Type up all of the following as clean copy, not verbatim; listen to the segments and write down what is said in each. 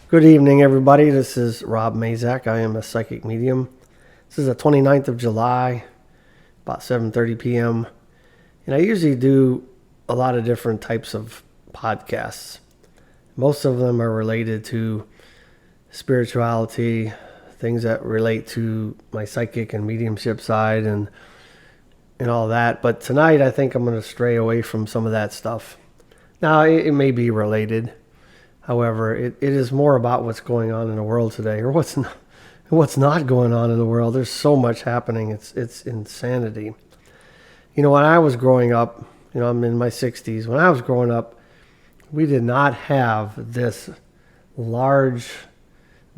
Good evening, everybody. This is Rob Mazak. I am a psychic medium. This is the 29th of July, about 7:30 p.m. And I usually do a lot of different types of podcasts. Most of them are related to spirituality, things that relate to my psychic and mediumship side and all that. But tonight I think I'm going to stray away from some of that stuff. Now, it may be related. However, it is more about what's going on in the world today, or what's not going on in the world. There's so much happening. It's insanity. When I was growing up, I'm in my 60s. When I was growing up, we did not have this large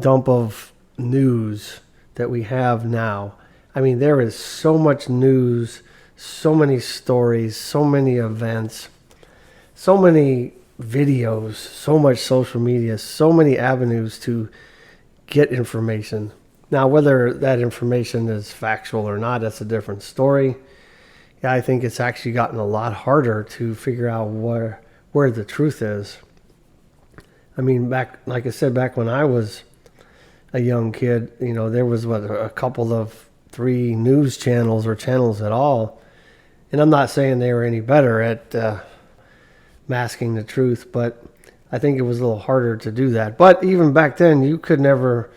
dump of news that we have now. I mean, there is so much news, so many stories, so many events, so many videos, so much social media, so many avenues to get information. Now, whether that information is factual or not, that's a different story. Yeah, I think it's actually gotten a lot harder to figure out where the truth is. I mean, like I said, back when I was a young kid, there was a couple of 3 news channels or channels at all. And I'm not saying they were any better at masking the truth, but I think it was a little harder to do that. But even back then, you could never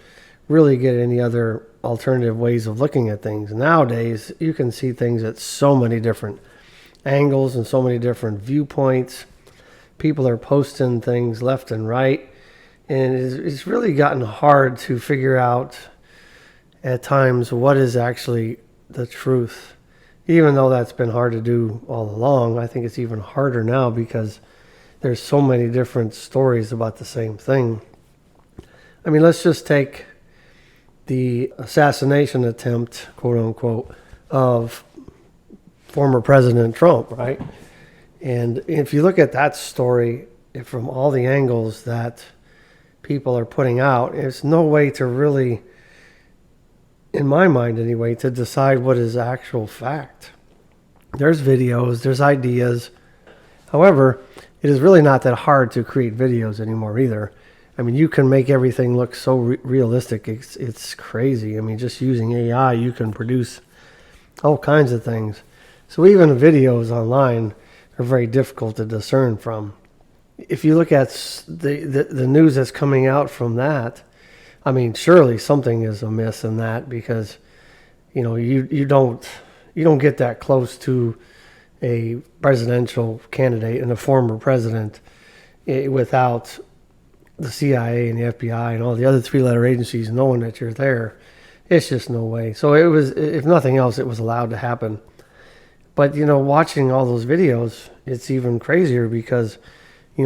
really get any other alternative ways of looking at things. Nowadays, you can see things at so many different angles and so many different viewpoints. People are posting things left and right, and it's really gotten hard to figure out at times what is actually the truth. Even though that's been hard to do all along, I think it's even harder now because there's so many different stories about the same thing. I mean, let's just take the assassination attempt, quote unquote, of former President Trump, right? And if you look at that story from all the angles that people are putting out, there's no way to really, in my mind anyway, to decide what is actual fact. There's videos, there's ideas. However, it is really not that hard to create videos anymore either. I mean, you can make everything look so realistic. It's crazy. I mean, just using AI, you can produce all kinds of things. So even videos online are very difficult to discern from. If you look at the news that's coming out from that, I mean, surely something is amiss in that because, you don't get that close to a presidential candidate and a former president without the CIA and the FBI and all the other 3-letter agencies knowing that you're there. It's just no way. So it was, if nothing else, it was allowed to happen. But, watching all those videos, it's even crazier because,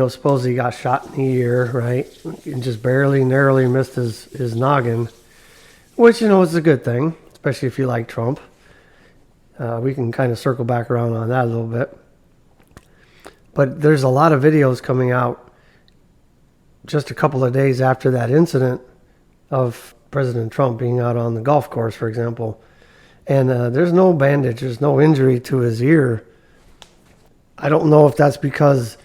supposedly he got shot in the ear, right? And just barely, narrowly missed his noggin, which, is a good thing, especially if you like Trump. We can kind of circle back around on that a little bit. But there's a lot of videos coming out just a couple of days after that incident of President Trump being out on the golf course, for example. And there's no bandage, there's no injury to his ear. I don't know if that's because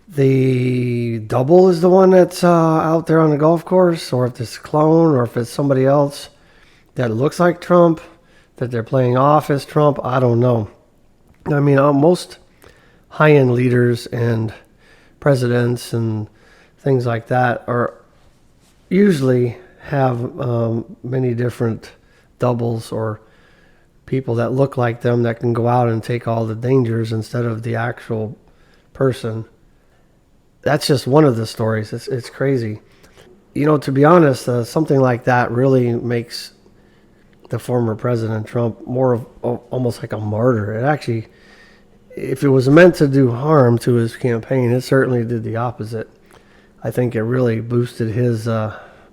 the double is the one that's out there on the golf course, or if it's a clone, or if it's somebody else that looks like Trump, that they're playing off as Trump. I don't know. I mean, most high-end leaders and presidents and things like that are usually have many different doubles or people that look like them that can go out and take all the dangers instead of the actual person. That's just one of the stories. It's crazy. To be honest, something like that really makes the former President Trump more of almost like a martyr. It actually, if it was meant to do harm to his campaign, it certainly did the opposite. I think it really boosted his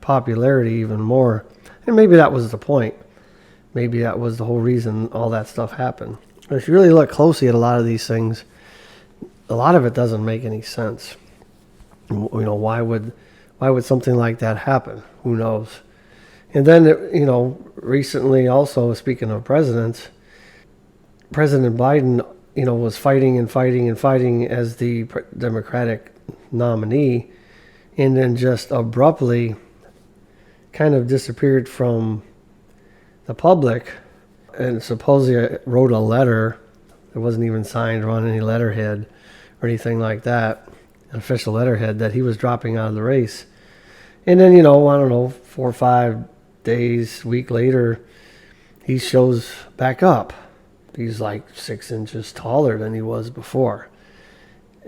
popularity even more. And maybe that was the point. Maybe that was the whole reason all that stuff happened. But if you really look closely at a lot of these things, a lot of it doesn't make any sense. Why would something like that happen? Who knows? And then, recently also, speaking of presidents, President Biden, was fighting and fighting and fighting as the Democratic nominee. and then just abruptly kind of disappeared from the public, and supposedly wrote a letter that wasn't even signed or on any letterhead or anything like that, an official letterhead, that he was dropping out of the race. And then, I don't know, 4 or 5 days, week later, he shows back up. He's like 6 inches taller than he was before.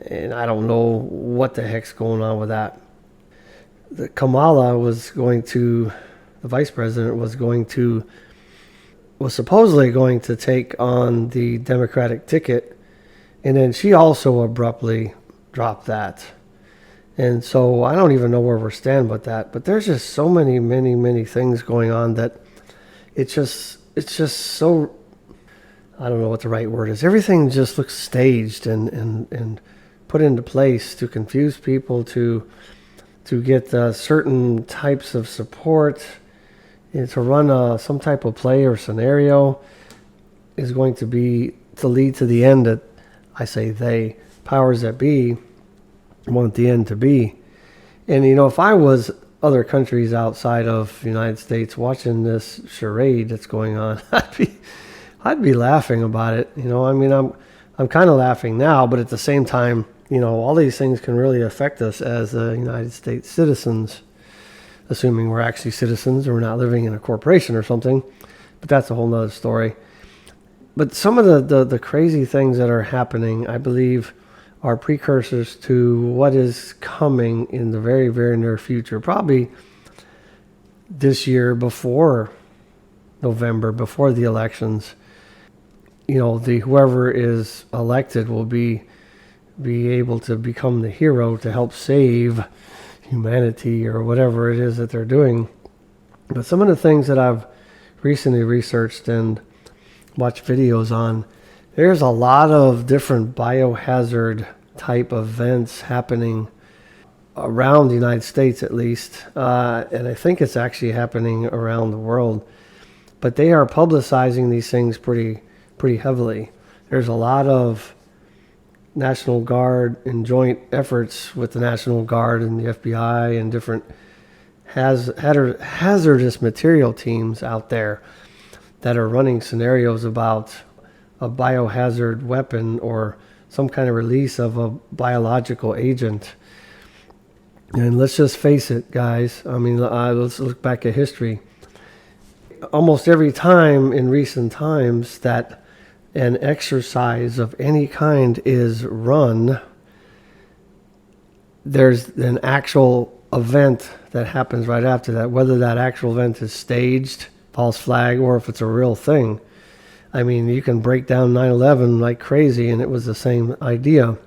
And I don't know what the heck's going on with that. Kamala was going to, the vice president was supposedly going to take on the Democratic ticket, and then she also abruptly dropped that. And so I don't even know where we're standing with that. But there's just so many things going on that it's just so, I don't know what the right word is. Everything just looks staged and put into place to confuse people, to get certain types of support, and to run some type of play or scenario is going to lead to the end that, I say they, powers that be, want the end to be. And if I was other countries outside of the United States watching this charade that's going on, I'd be laughing about it. I'm kind of laughing now, but at the same time, all these things can really affect us as United States citizens, assuming we're actually citizens or we're not living in a corporation or something. But that's a whole nother story. But some of the crazy things that are happening, I believe, are precursors to what is coming in the very, very near future. Probably this year, before November, before the elections. Whoever is elected will be able to become the hero to help save humanity or whatever it is that they're doing. But some of the things that I've recently researched and watched videos on, there's a lot of different biohazard type events happening around the United States, at least. And I think it's actually happening around the world. But they are publicizing these things pretty heavily. There's a lot of National Guard and joint efforts with the National Guard and the FBI and different hazardous material teams out there that are running scenarios about a biohazard weapon or some kind of release of a biological agent. And let's just face it, guys. Let's look back at history. Almost every time in recent times that an exercise of any kind is run, there's an actual event that happens right after that, whether that actual event is staged, false flag, or if it's a real thing. You can break down 9/11 like crazy, and it was the same idea.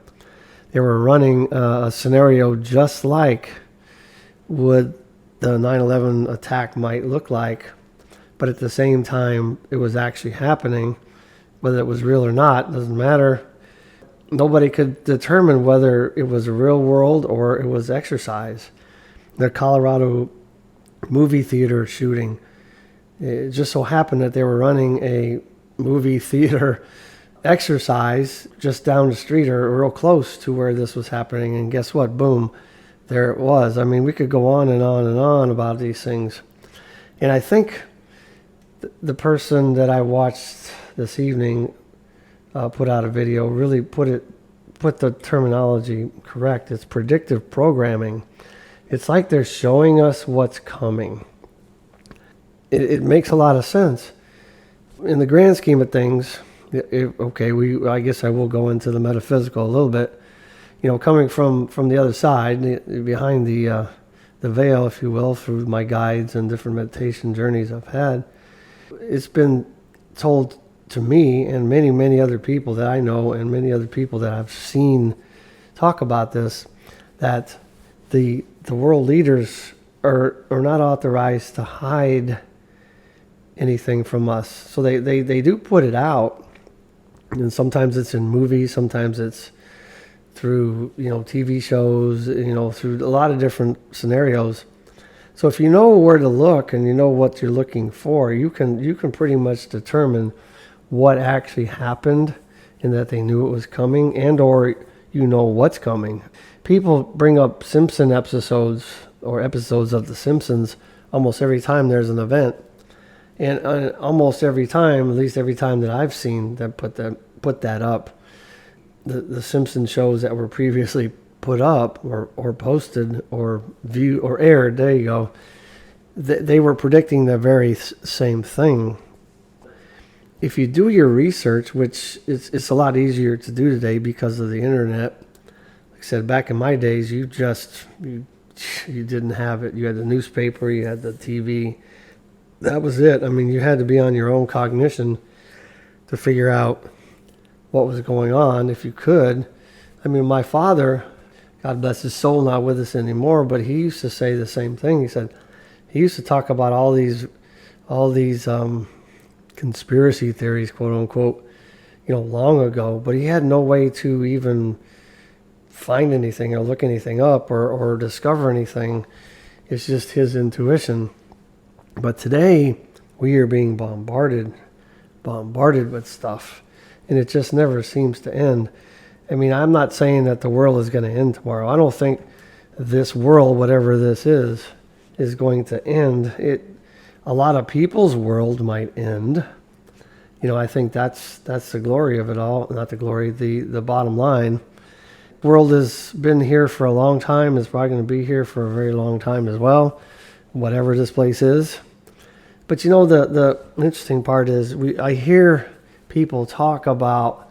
They were running a scenario just like what the 9/11 attack might look like, but at the same time, it was actually happening. Whether it was real or not, doesn't matter. Nobody could determine whether it was a real world or it was exercise. The Colorado movie theater shooting, it just so happened that they were running a movie theater exercise just down the street or real close to where this was happening. And guess what? Boom, there it was. We could go on and on and on about these things. And I think the person that I watched this evening put out a video, really put the terminology correct. It's predictive programming. It's like they're showing us what's coming. It makes a lot of sense. In the grand scheme of things, I guess I will go into the metaphysical a little bit. Coming from the other side, behind the veil, if you will, through my guides and different meditation journeys I've had, it's been told to me and many other people that I know and many other people that I've seen talk about this, that the world leaders are not authorized to hide anything from us. So they do put it out, and sometimes it's in movies, sometimes it's through TV shows, through a lot of different scenarios. So if you know where to look and you know what you're looking for, you can pretty much determine what actually happened and that they knew it was coming, and or what's coming. people bring up Simpson episodes or episodes of The Simpsons almost every time there's an event. And almost every time, at least every time that I've seen that put that up, the Simpson shows that were previously put up or posted or viewed or aired, there you go, they were predicting the very same thing. If you do your research, which it's a lot easier to do today because of the internet. Like I said, back in my days, you didn't have it. You had the newspaper, you had the TV. That was it. I mean, you had to be on your own cognition to figure out what was going on if you could. I mean, my father, God bless his soul, not with us anymore, but he used to say the same thing. He said he used to talk about all these conspiracy theories, quote unquote, long ago, but he had no way to even find anything or look anything up or discover anything. It's just his intuition. But today we are being bombarded with stuff, and it just never seems to end. I mean, I'm not saying that the world is going to end tomorrow. I don't think this world, whatever this is going to end. A lot of people's world might end. I think that's the glory of it all. Not the glory, the bottom line. The world has been here for a long time. It's probably going to be here for a very long time as well, whatever this place is. But the interesting part is I hear people talk about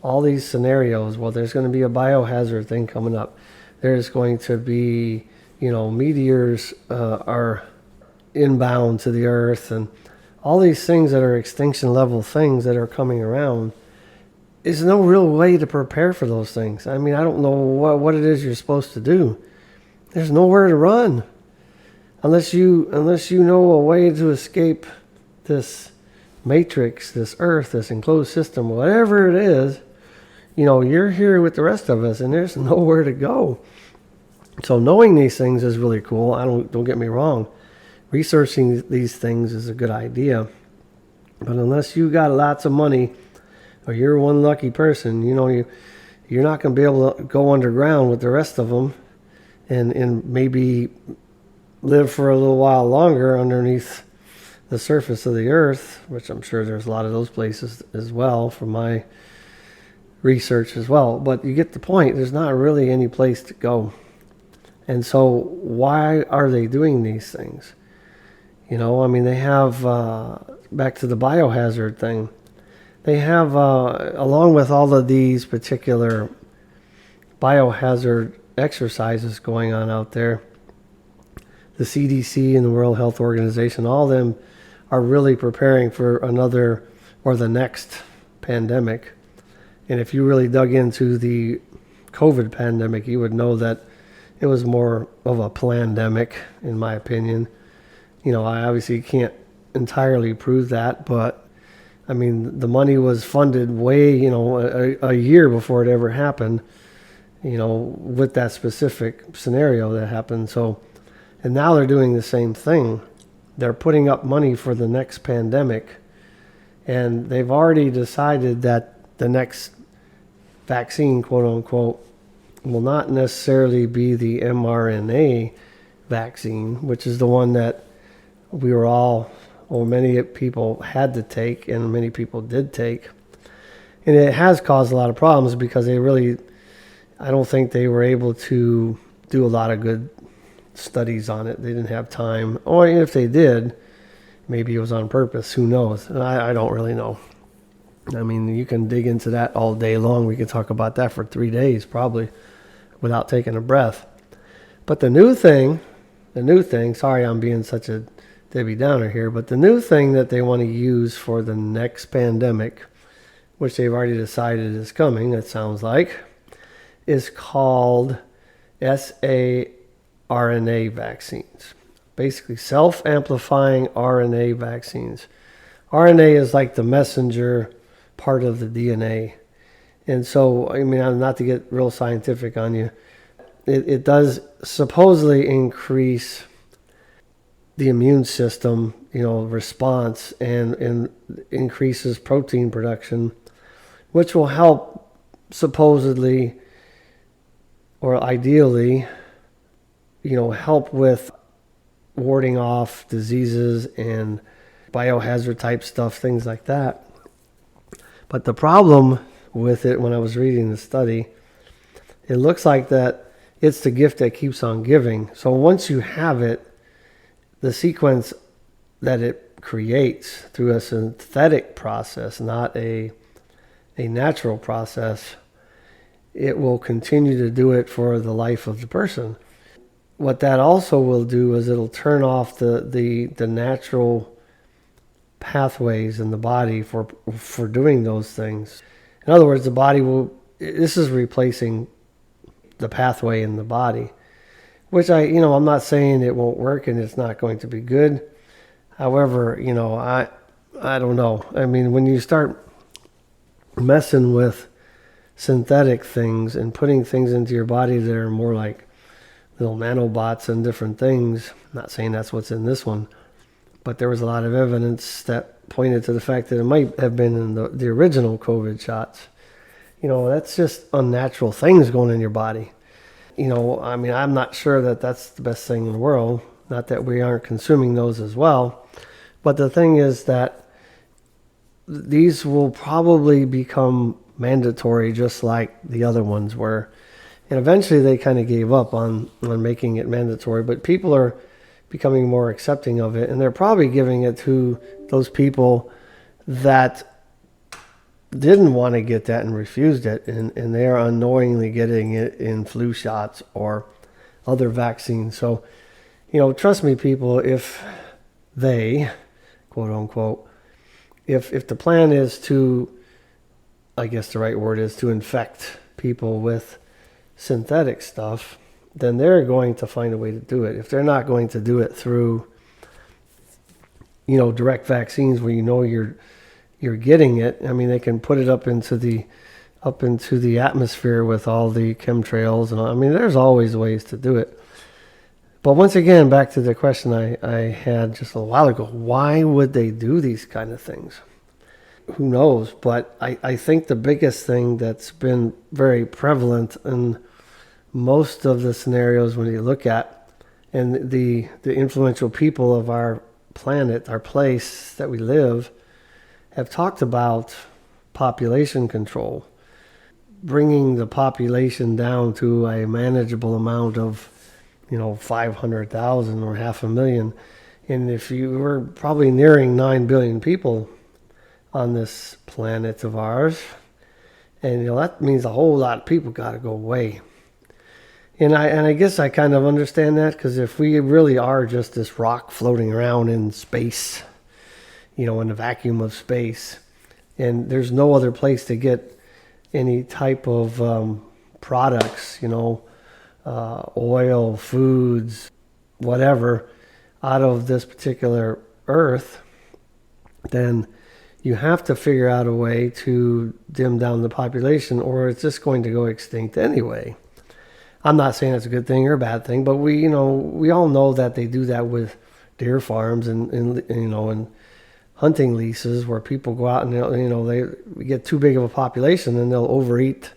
all these scenarios. Well, there's going to be a biohazard thing coming up. There's going to be, meteors are inbound to the earth, and all these things that are extinction level things that are coming around. There's no real way to prepare for those things. I mean, I don't know what it is you're supposed to do. There's nowhere to run. Unless you know a way to escape this matrix, this earth, this enclosed system, whatever it is, you're here with the rest of us, and there's nowhere to go. So knowing these things is really cool. Don't get me wrong. Researching these things is a good idea. But unless you got lots of money, or you're one lucky person, you're not going to be able to go underground with the rest of them and maybe live for a little while longer underneath the surface of the earth, which I'm sure there's a lot of those places as well from my research as well. But you get the point. There's not really any place to go. And so why are they doing these things? They have, back to the biohazard thing, they have, along with all of these particular biohazard exercises going on out there, the CDC and the World Health Organization, all of them are really preparing for another or the next pandemic. And if you really dug into the COVID pandemic, you would know that it was more of a plandemic, in my opinion. I obviously can't entirely prove that, but I mean, the money was funded way, a year before it ever happened, with that specific scenario that happened. So, and now they're doing the same thing. They're putting up money for the next pandemic, and they've already decided that the next vaccine, quote unquote, will not necessarily be the mRNA vaccine, which is the one that we were all, or many people had to take, and many people did take. And it has caused a lot of problems because I don't think they were able to do a lot of good studies on it. They didn't have time, or if they did, maybe it was on purpose. Who knows? I don't really know. I mean, you can dig into that all day long. We could talk about that for 3 days probably without taking a breath. But the new thing, sorry I'm being such a Debbie Downer here, but the new thing that they want to use for the next pandemic, which they've already decided is coming, it sounds like, is called saRNA vaccines. Basically, self-amplifying RNA vaccines. RNA is like the messenger part of the DNA. And so, I mean, not to get real scientific on you, it does supposedly increase the immune system, response, and increases protein production, which will help supposedly or ideally, help with warding off diseases and biohazard type stuff, things like that. But the problem with it, when I was reading the study, it looks like that it's the gift that keeps on giving. So once you have it, the sequence that it creates through a synthetic process, not a natural process, it will continue to do it for the life of the person. What that also will do is it'll turn off the natural pathways in the body for doing those things. In other words, the body this is replacing the pathway in the body, which I'm not saying it won't work and it's not going to be good. However, I don't know. I mean, when you start messing with synthetic things and putting things into your body that are more like little nanobots and different things, I'm not saying that's what's in this one, but there was a lot of evidence that pointed to the fact that it might have been in the original COVID shots. That's just unnatural things going in your body. I mean, I'm not sure that that's the best thing in the world. Not that we aren't consuming those as well. But the thing is that these will probably become mandatory just like the other ones were. And eventually they kind of gave up on making it mandatory. But people are becoming more accepting of it. And they're probably giving it to those people that didn't want to get that and refused it, and they are unknowingly getting it in flu shots or other vaccines. So, trust me, people, if they, quote unquote, if the plan is to, I guess the right word is to infect people with synthetic stuff, then they're going to find a way to do it. If they're not going to do it through, direct vaccines where you're getting it. I mean, they can put it up into the atmosphere with all the chemtrails, and I mean, there's always ways to do it. But once again, back to the question I had just a little while ago: why would they do these kind of things? Who knows? But I think the biggest thing that's been very prevalent in most of the scenarios when you look at, and the influential people of our planet, our place that we live, have talked about population control, bringing the population down to a manageable amount of, 500,000 or 500,000. And if we're probably nearing 9 billion people on this planet of ours, and that means a whole lot of people got to go away. And I guess I kind of understand that, because if we really are just this rock floating around in space, in the vacuum of space, and there's no other place to get any type of products, oil, foods, whatever, out of this particular earth, then you have to figure out a way to dim down the population, or it's just going to go extinct anyway. I'm not saying it's a good thing or a bad thing, but we all know that they do that with deer farms and hunting leases, where people go out and they get too big of a population and they'll overeat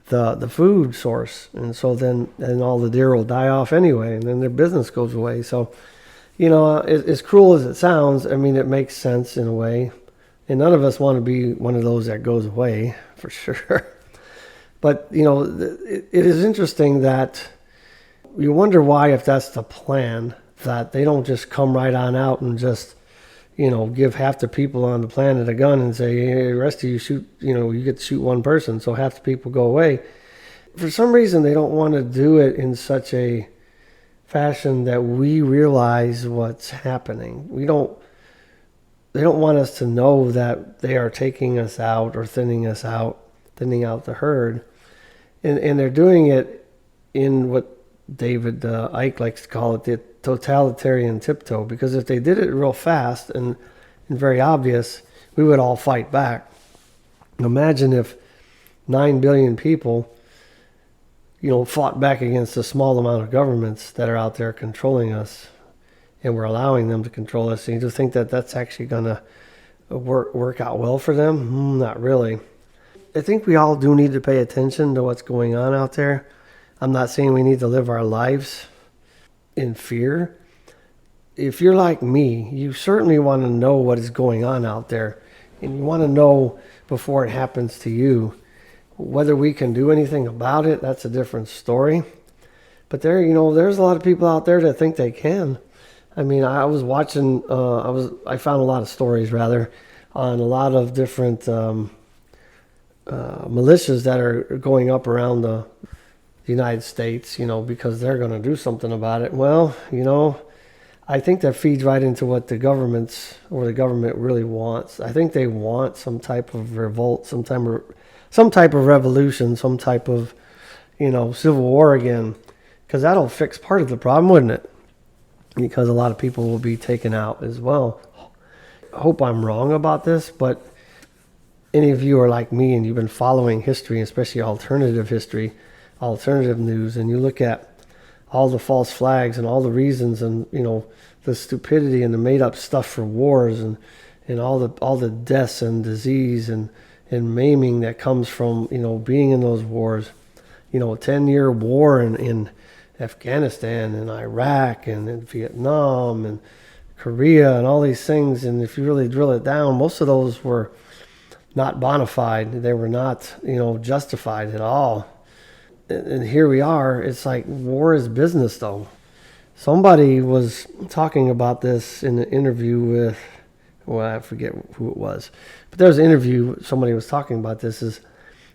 the food source, and so then all the deer will die off anyway, and then their business goes away. So as cruel as it sounds, I mean, it makes sense in a way, and none of us want to be one of those that goes away, for sure. But it is interesting that you wonder why, if that's the plan, that they don't just come right on out and just give half the people on the planet a gun and say, hey, the rest of you shoot, you get to shoot one person, so half the people go away. For some reason, they don't want to do it in such a fashion that we realize what's happening. They don't want us to know that they are taking us out or thinning out the herd. And they're doing it in what David Icke likes to call it the totalitarian tiptoe, because if they did it real fast and very obvious, we would all fight back. Imagine if 9 billion people, fought back against a small amount of governments that are out there controlling us, and we're allowing them to control us. And you just think that that's actually going to work out well for them? Not really. I think we all do need to pay attention to what's going on out there. I'm not saying we need to live our lives in fear. If you're like me, you certainly want to know what is going on out there. And you want to know before it happens to you. Whether we can do anything about it, that's a different story. But there's a lot of people out there that think they can. I mean, I was watching, I found a lot of stories rather on a lot of different militias that are going up around the United States, because they're going to do something about it. Well, I think that feeds right into what the government really wants. I think they want some type of revolt, some type of revolution, some type of, civil war again, because that'll fix part of the problem, wouldn't it? Because a lot of people will be taken out as well. I hope I'm wrong about this, but any of you are like me and you've been following history, especially alternative history, alternative news, and you look at all the false flags and all the reasons and, the stupidity and the made up stuff for wars and all the deaths and disease and maiming that comes from, being in those wars. A 10-year war in Afghanistan and Iraq and in Vietnam and Korea and all these things. And if you really drill it down, most of those were not bona fide. They were not, justified at all. And here we are. It's like war is business, though. Somebody was talking about this in an interview with, I forget who it was, but there was an interview. Somebody was talking about this is,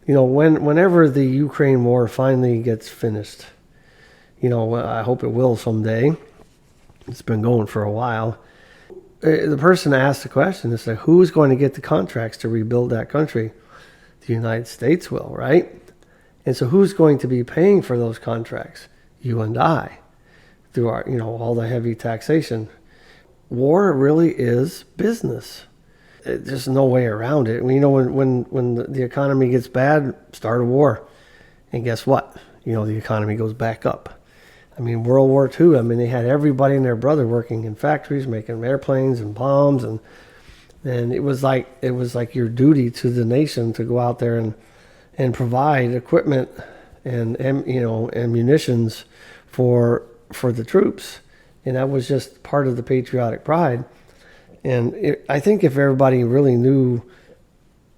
whenever the Ukraine war finally gets finished, I hope it will someday. It's been going for a while. The person asked the question, it's like, who's going to get the contracts to rebuild that country? The United States will, right? And so who's going to be paying for those contracts? You and I, through our, all the heavy taxation. War really is business. There's no way around it. When the economy gets bad, start a war. And guess what? The economy goes back up. World War II, they had everybody and their brother working in factories, making airplanes and bombs. And it was like your duty to the nation to go out there and provide equipment and munitions for the troops. And that was just part of the patriotic pride. And I think if everybody really knew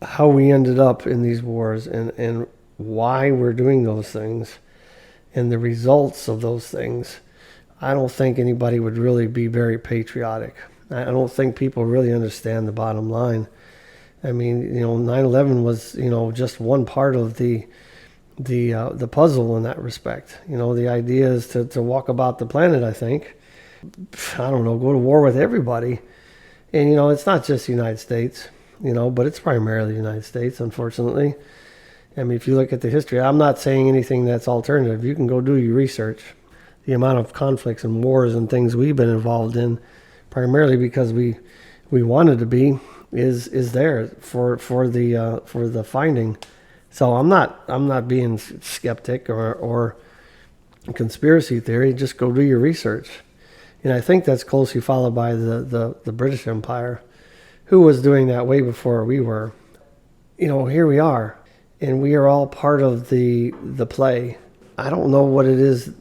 how we ended up in these wars and why we're doing those things and the results of those things, I don't think anybody would really be very patriotic. I don't think people really understand the bottom line. 9/11 was, just one part of the puzzle in that respect. The idea is to walk about the planet, I think. I don't know, go to war with everybody. And, it's not just the United States, but it's primarily the United States, unfortunately. If you look at the history, I'm not saying anything that's alternative. You can go do your research. The amount of conflicts and wars and things we've been involved in, primarily because we wanted to be, is there for the finding. So I'm not being skeptic or conspiracy theory. Just go do your research. And I think that's closely followed by the British Empire, who was doing that way before we were. Here we are, and we are all part of the play. I don't know what it is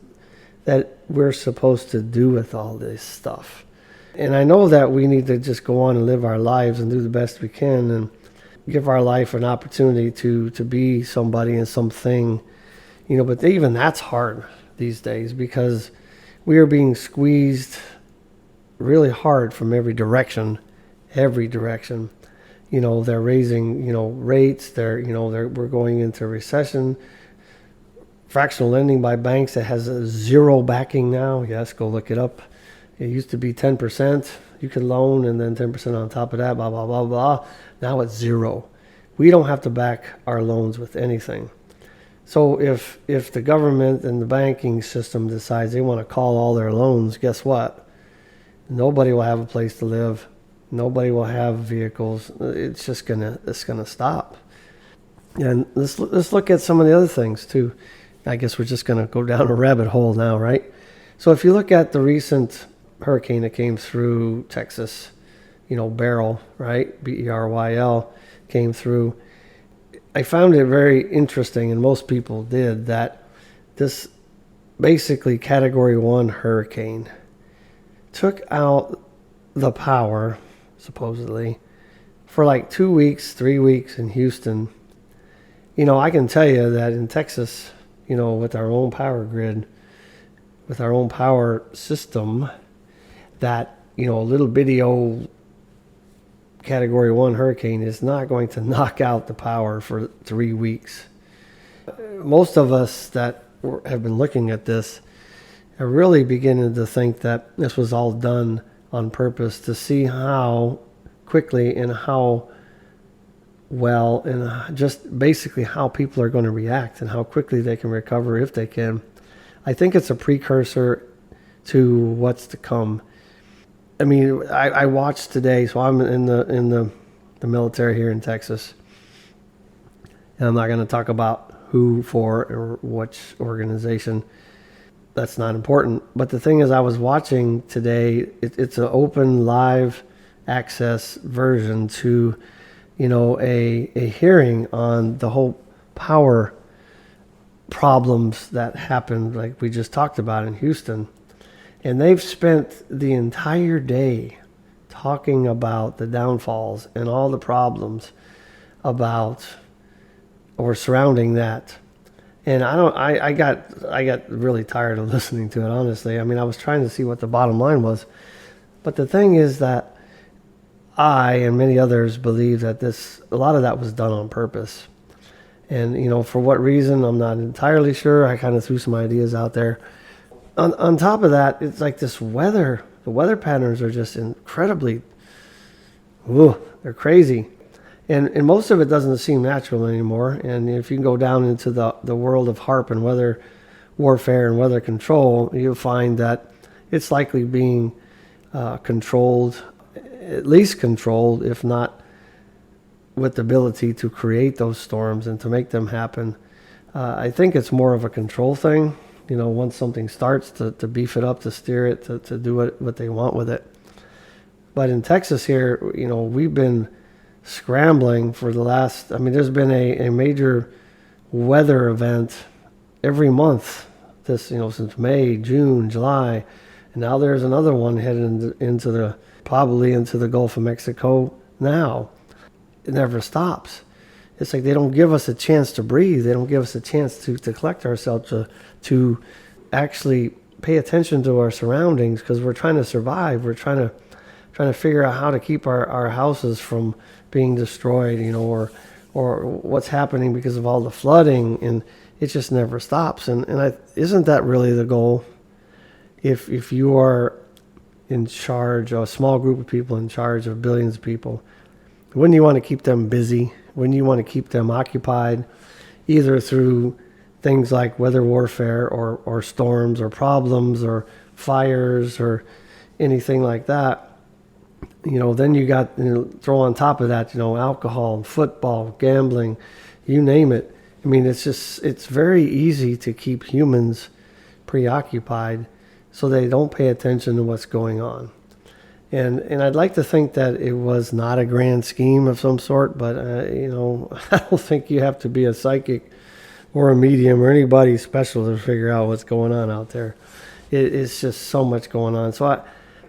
that we're supposed to do with all this stuff. And I know that we need to just go on and live our lives and do the best we can and give our life an opportunity to be somebody and something, but even that's hard these days because we are being squeezed really hard from every direction. They're raising, rates. We're going into recession. Fractional lending by banks that has a zero backing now. Yes, go look it up. It used to be 10%. You could loan and then 10% on top of that, blah, blah, blah, blah. Now it's zero. We don't have to back our loans with anything. So if the government and the banking system decides they want to call all their loans, guess what? Nobody will have a place to live. Nobody will have vehicles. It's just gonna stop. And let's look at some of the other things too. I guess we're just gonna go down a rabbit hole now, right? So if you look at the recent hurricane that came through Texas, Beryl, right? Beryl came through. I found it very interesting, and most people did, that this basically Category 1 hurricane. Took out the power, supposedly, for like 2 weeks, 3 weeks in Houston. I can tell you that in Texas, with our own power grid, with our own power system, that, a little bitty old Category 1 hurricane is not going to knock out the power for 3 weeks. Most of us that have been looking at this are really beginning to think that this was all done on purpose to see how quickly and how well and just basically how people are going to react and how quickly they can recover if they can. I think it's a precursor to what's to come. I mean, I watched today, so I'm in the military here in Texas, and I'm not going to talk about who for or which organization. That's not important. But the thing is, I was watching today. It's an open live access version to, a hearing on the whole power problems that happened, like we just talked about in Houston. And they've spent the entire day talking about the downfalls and all the problems about or surrounding that. And I got really tired of listening to it, honestly. I mean, I was trying to see what the bottom line was. But the thing is that I and many others believe that a lot of that was done on purpose. And, for what reason, I'm not entirely sure. I kind of threw some ideas out there. On top of that, it's like this weather. The weather patterns are just incredibly, they're crazy. And most of it doesn't seem natural anymore. And if you can go down into the world of HAARP and weather warfare and weather control, you'll find that it's likely being controlled, at least controlled, if not with the ability to create those storms and to make them happen. I think it's more of a control thing. Once something starts, to beef it up, to steer it, to do what they want with it. But in Texas here, we've been scrambling for the last, there's been a major weather event every month, since May, June, July, and now there's another one heading probably into the Gulf of Mexico now. It never stops. It's like they don't give us a chance to breathe. They don't give us a chance to collect ourselves, to actually pay attention to our surroundings, because we're trying to survive. We're trying to figure out how to keep our houses from being destroyed, or what's happening because of all the flooding, and it just never stops. And isn't that really the goal? If you are in charge, a small group of people in charge of billions of people, wouldn't you want to keep them busy? Wouldn't you want to keep them occupied, either through things like weather warfare or storms or problems or fires or anything like that? Then you got, throw on top of that, alcohol, football, gambling, you name it. It's very easy to keep humans preoccupied so they don't pay attention to what's going on. And I'd like to think that it was not a grand scheme of some sort, but, I don't think you have to be a psychic or a medium or anybody special to figure out what's going on out there. It's just so much going on. So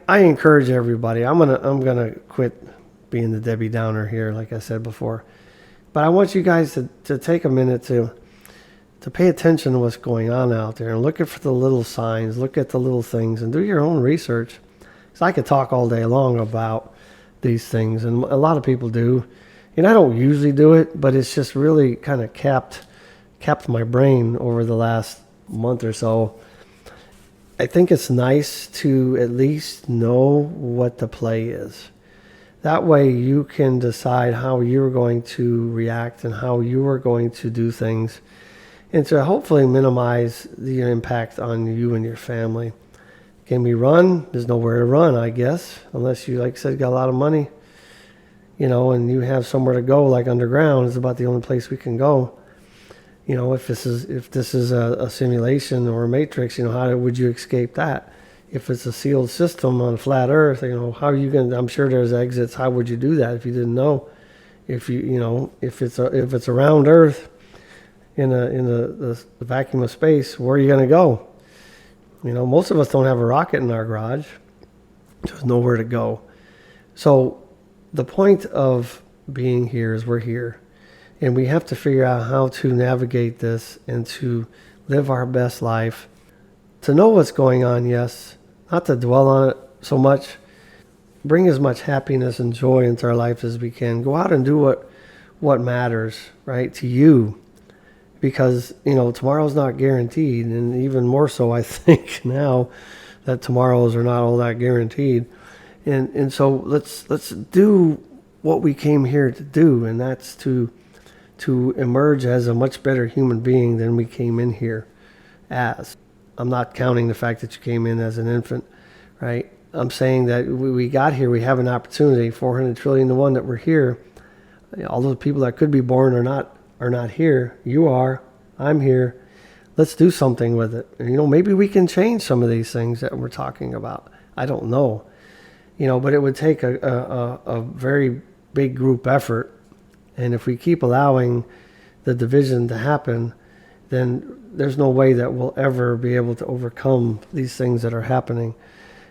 I encourage everybody. I'm gonna quit being the Debbie Downer here, like I said before. But I want you guys to take a minute to pay attention to what's going on out there and look for the little signs, look at the little things, and do your own research. Because I could talk all day long about these things, and a lot of people do. And I don't usually do it, but it's just really kind of capped my brain over the last month or so. I think it's nice to at least know what the play is. That way you can decide how you're going to react and how you are going to do things, and to hopefully minimize the impact on you and your family. Can we run? There's nowhere to run, I guess, unless you, like I said, got a lot of money, and you have somewhere to go, like underground. It's about the only place we can go. If this is a simulation or a matrix, how would you escape that? If it's a sealed system on flat Earth, how are you going? I'm sure there's exits. How would you do that if you didn't know? If if it's around Earth in the vacuum of space, where are you going to go? Most of us don't have a rocket in our garage. There's nowhere to go. So the point of being here is we're here. And we have to figure out how to navigate this and to live our best life. To know what's going on, yes. Not to dwell on it so much. Bring as much happiness and joy into our life as we can. Go out and do what matters, right, to you. Because, tomorrow's not guaranteed. And even more so, I think, now that tomorrows are not all that guaranteed. And so let's do what we came here to do, and that's to emerge as a much better human being than we came in here as. I'm not counting the fact that you came in as an infant, right? I'm saying that we got here, we have an opportunity, 400 trillion to 1 that we're here. All those people that could be born are not here. You are. I'm here. Let's do something with it. Maybe we can change some of these things that we're talking about. I don't know. But it would take a very big group effort. And if we keep allowing the division to happen, then there's no way that we'll ever be able to overcome these things that are happening.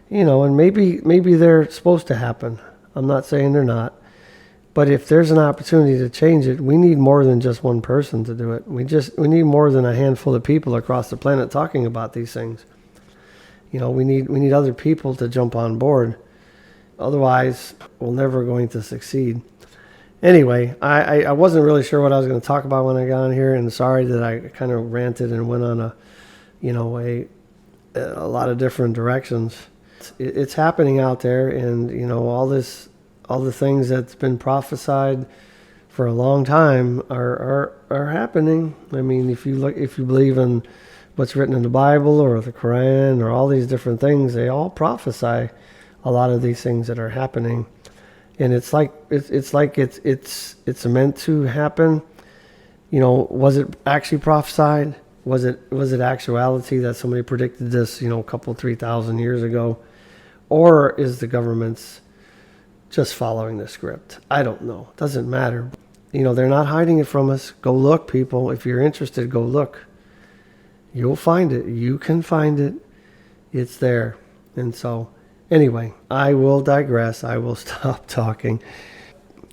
And maybe they're supposed to happen. I'm not saying they're not. But if there's an opportunity to change it, we need more than just one person to do it. We need more than a handful of people across the planet talking about these things. We need other people to jump on board. Otherwise, we're never going to succeed. Anyway, I wasn't really sure what I was going to talk about when I got on here, and sorry that I kind of ranted and went on a lot of different directions. It's happening out there, and all the things that's been prophesied for a long time are happening. I mean, if you believe in what's written in the Bible or the Quran or all these different things, they all prophesy a lot of these things that are happening. And it's meant to happen. Was it actually prophesied? Was it actuality that somebody predicted this, a couple 3,000 years ago? Or is the government's just following the script? I don't know. It doesn't matter. They're not hiding it from us. Go look, people. If you're interested, go look. You'll find it. You can find it. It's there. And so, anyway, I will digress. I will stop talking.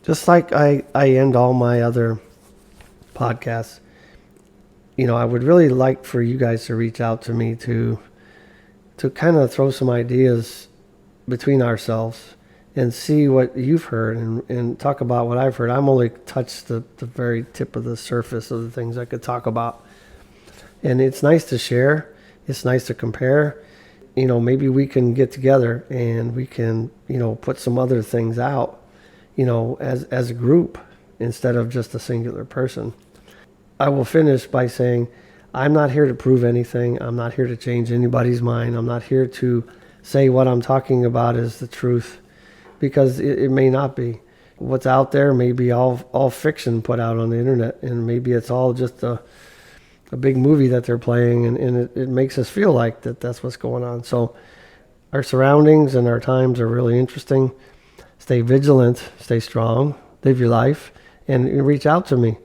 Just like I end all my other podcasts, I would really like for you guys to reach out to me to kind of throw some ideas between ourselves and see what you've heard and talk about what I've heard. I'm only touched the very tip of the surface of the things I could talk about. And it's nice to share. It's nice to compare. Maybe we can get together and we can, put some other things out, as a group instead of just a singular person. I will finish by saying I'm not here to prove anything. I'm not here to change anybody's mind. I'm not here to say what I'm talking about is the truth, because it may not be. What's out there may be all fiction put out on the internet, and maybe it's all just a big movie that they're playing, and it makes us feel like that's what's going on. So our surroundings and our times are really interesting. Stay vigilant, stay strong, live your life, and reach out to me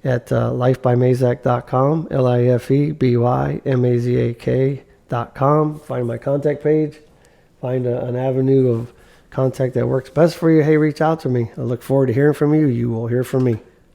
at lifebymazak.com, lifebymazak.com. Find my contact page, find an avenue of contact that works best for you. Hey, reach out to me. I look forward to hearing from you. You will hear from me.